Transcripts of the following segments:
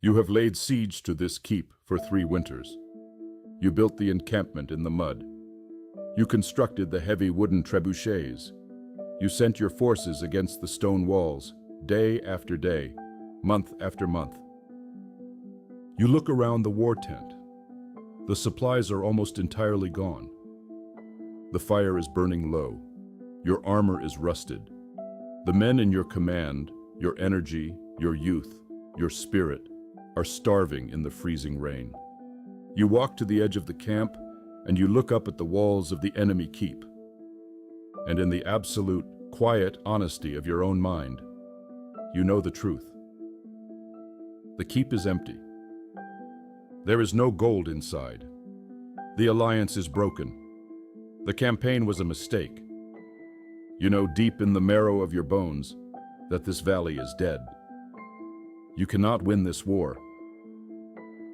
You have laid siege to this keep for 3 winters. You built the encampment in the mud. You constructed the heavy wooden trebuchets. You sent your forces against the stone walls, day after day, month after month. You look around the war tent. The supplies are almost entirely gone. The fire is burning low. Your armor is rusted. The men in your command, your energy, your youth, your spirit, are starving in the freezing rain. You walk to the edge of the camp, and you look up at the walls of the enemy keep. And in the absolute, quiet honesty of your own mind, you know the truth. The keep is empty. There is no gold inside. The alliance is broken. The campaign was a mistake. You know deep in the marrow of your bones that this valley is dead. You cannot win this war.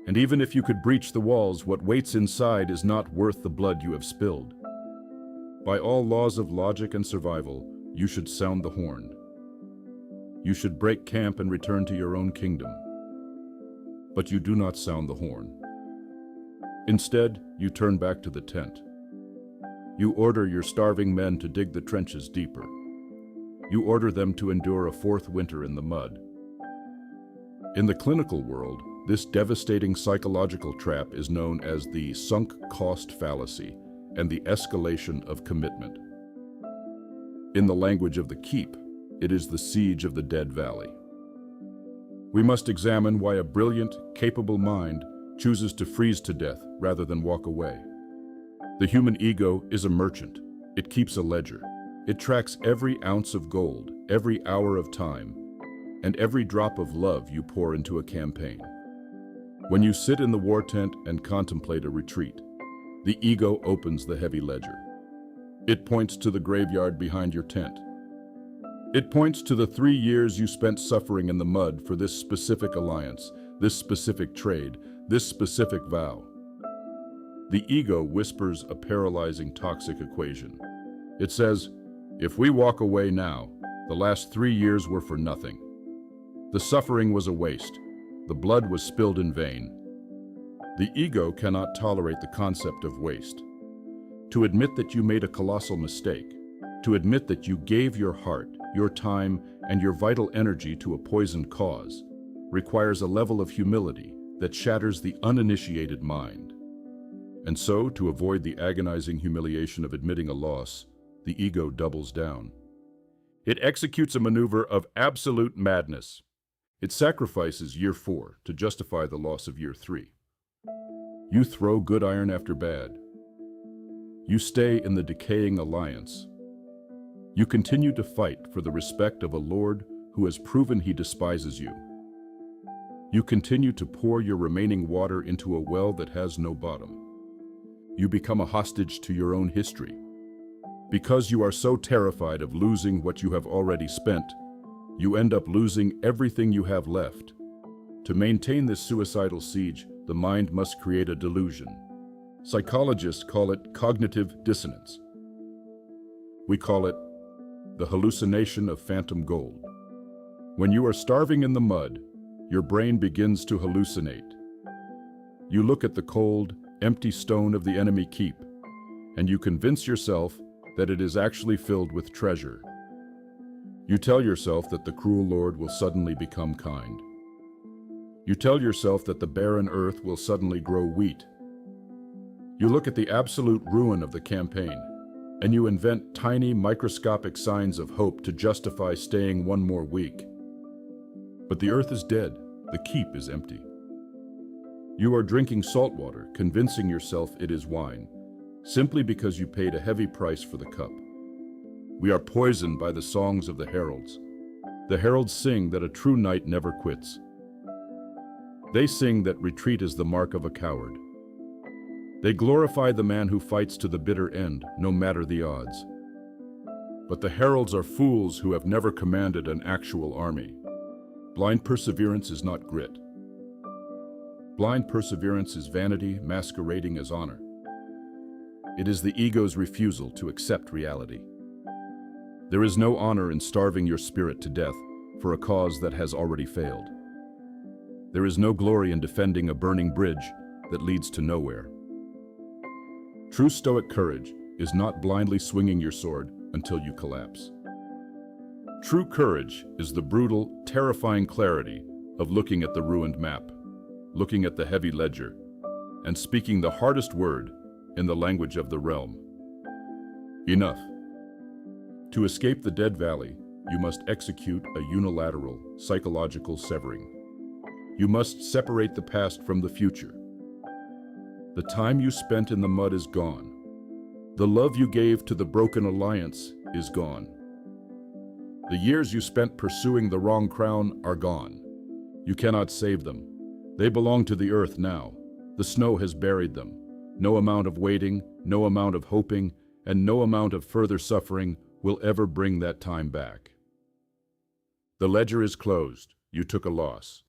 And even if you could breach the walls, what waits inside is not worth the blood you have spilled. By all laws of logic and survival, you should sound the horn. You should break camp and return to your own kingdom. But you do not sound the horn. Instead, you turn back to the tent. You order your starving men to dig the trenches deeper. You order them to endure a 4th winter in the mud. In the clinical world, this devastating psychological trap is known as the Sunk Cost Fallacy and the Escalation of Commitment. In the language of the keep, it is the siege of the dead valley. We must examine why a brilliant, capable mind chooses to freeze to death rather than walk away. The human ego is a merchant. It keeps a ledger. It tracks every ounce of gold, every hour of time, and every drop of love you pour into a campaign. When you sit in the war tent and contemplate a retreat, the ego opens the heavy ledger. It points to the graveyard behind your tent. It points to the 3 years you spent suffering in the mud for this specific alliance, this specific trade, this specific vow. The ego whispers a paralyzing toxic equation. It says, if we walk away now, the last 3 years were for nothing. The suffering was a waste. The blood was spilled in vain. The ego cannot tolerate the concept of waste. To admit that you made a colossal mistake, to admit that you gave your heart, your time, and your vital energy to a poisoned cause, requires a level of humility that shatters the uninitiated mind. And so, to avoid the agonizing humiliation of admitting a loss, the ego doubles down. It executes a maneuver of absolute madness. It sacrifices year 4 to justify the loss of year 3. You throw good iron after bad. You stay in the decaying alliance. You continue to fight for the respect of a Lord who has proven he despises you. You continue to pour your remaining water into a well that has no bottom. You become a hostage to your own history. Because you are so terrified of losing what you have already spent, you end up losing everything you have left. To maintain this suicidal siege, the mind must create a delusion. Psychologists call it cognitive dissonance. We call it the hallucination of phantom gold. When you are starving in the mud, your brain begins to hallucinate. You look at the cold, empty stone of the enemy keep, and you convince yourself that it is actually filled with treasure. You tell yourself that the cruel Lord will suddenly become kind. You tell yourself that the barren earth will suddenly grow wheat. You look at the absolute ruin of the campaign, and you invent tiny microscopic signs of hope to justify staying 1 more week. But the earth is dead, the keep is empty. You are drinking salt water, convincing yourself it is wine, simply because you paid a heavy price for the cup. We are poisoned by the songs of the heralds. The heralds sing that a true knight never quits. They sing that retreat is the mark of a coward. They glorify the man who fights to the bitter end, no matter the odds. But the heralds are fools who have never commanded an actual army. Blind perseverance is not grit. Blind perseverance is vanity masquerading as honor. It is the ego's refusal to accept reality. There is no honor in starving your spirit to death for a cause that has already failed. There is no glory in defending a burning bridge that leads to nowhere. True Stoic courage is not blindly swinging your sword until you collapse. True courage is the brutal, terrifying clarity of looking at the ruined map, looking at the heavy ledger, and speaking the hardest word in the language of the realm. Enough. To escape the dead valley, you must execute a unilateral, psychological severing. You must separate the past from the future. The time you spent in the mud is gone. The love you gave to the broken alliance is gone. The years you spent pursuing the wrong crown are gone. You cannot save them. They belong to the earth now. The snow has buried them. No amount of waiting, no amount of hoping, and no amount of further suffering will ever bring that time back. The ledger is closed. You took a loss.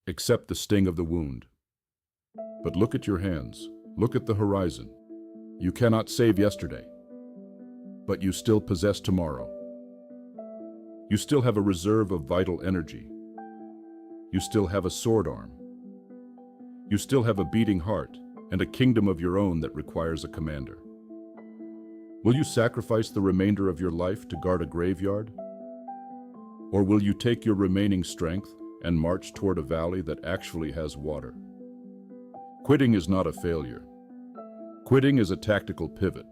Accept the sting of the wound. But look at your hands. Look at the horizon. You cannot save yesterday, but you still possess tomorrow. You still have a reserve of vital energy. You still have a sword arm. You still have a beating heart and a kingdom of your own that requires a commander. Will you sacrifice the remainder of your life to guard a graveyard? Or will you take your remaining strength and march toward a valley that actually has water? Quitting is not a failure. Quitting is a tactical pivot.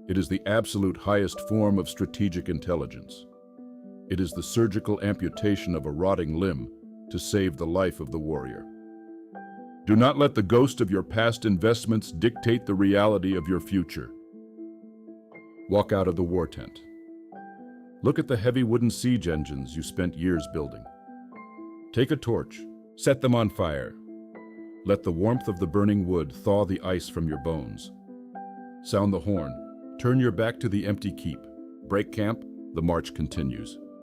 It is the absolute highest form of strategic intelligence. It is the surgical amputation of a rotting limb to save the life of the warrior. Do not let the ghost of your past investments dictate the reality of your future. Walk out of the war tent. Look at the heavy wooden siege engines you spent years building. Take a torch, set them on fire. Let the warmth of the burning wood thaw the ice from your bones. Sound the horn. Turn your back to the empty keep. Break camp. The march continues.